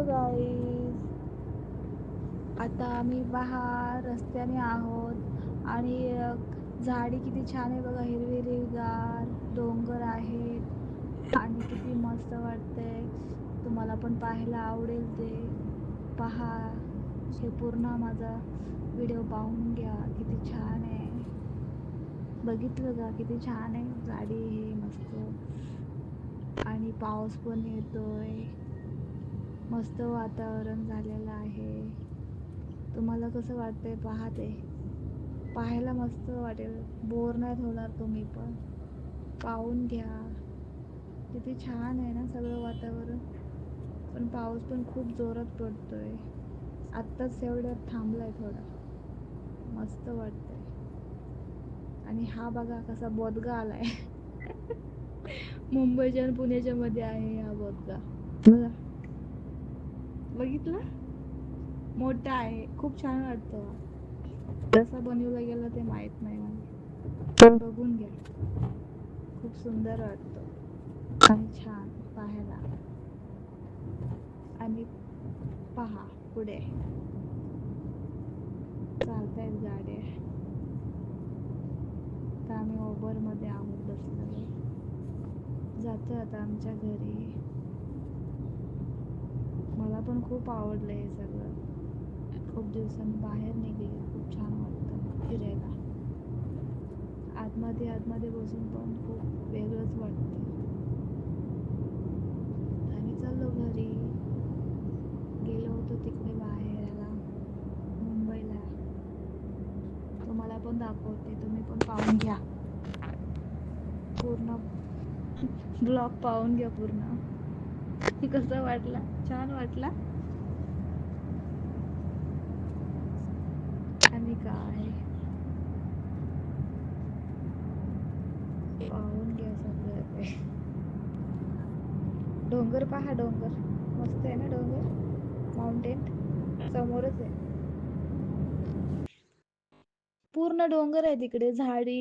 Hello guys, आता आम्ही रस्त्याने आहोत आणि झाडी किती छान आहे बघा, हिरवी हिरवीगार डोंगर आहेत आणि किती मस्त वाटतंय. तुम्हाला पण पाहायला आवडेल ते. पहा, हे पूर्ण माझा व्हिडिओ पाहून घ्या, किती छान आहे. बघितलं का किती छान आहे झाडी, हे मस्त. आणि पाऊस पण येतोय, मस्त वातावरण झालेलं आहे. तुम्हाला कसं वाटतंय पहा, ते पाहायला मस्त वाटेल, बोर नाही होणार तुम्ही पण. पाहून घ्या, किती छान आहे ना सगळं वातावरण. पण पाऊस पण खूप जोरात पडतोय, आत्ताच एवढ्यात थांबलाय थोडा, मस्त वाटतंय. आणि हा बघा कसा बोदगा आलाय. मुंबईच्या आणि पुण्याच्या मध्ये आहे हा बोदगा बघा, बघितलं, मोठा आहे, खूप छान वाटतं. कसा बनवला गेला ते माहित नाही मला, पण बघून घ्या, खूप सुंदर वाटतो आणि छान पाहायला. आणि पहा पुढे चालतायत गाड्या. तर आम्ही ओबर मध्ये आहोत बसलेलो, जातो आता आमच्या घरी. मला पण खूप आवडलं हे सगळं, खूप दिवसांनी बाहेर निघले, खूप छान वाटतं फिरायला. आतमध्ये बसून पण खूप वेगळंच वाटतं. आणि चाललो घरी. गेलो होतो तिकडे बाहेरला, मुंबईला. तुम्हाला पण दाखवते, तुम्ही पण पाहून घ्या, पूर्ण ब्लॉग पाहून घ्या पूर्ण. कसा वाटला, छान वाटला. आणि काय पाहून घ्या सगळं ते. डोंगर पहा, डोंगर मस्त आहे ना, डोंगर माउंटेन समोरच आहे, पूर्ण डोंगर आहे तिकडे, झाडी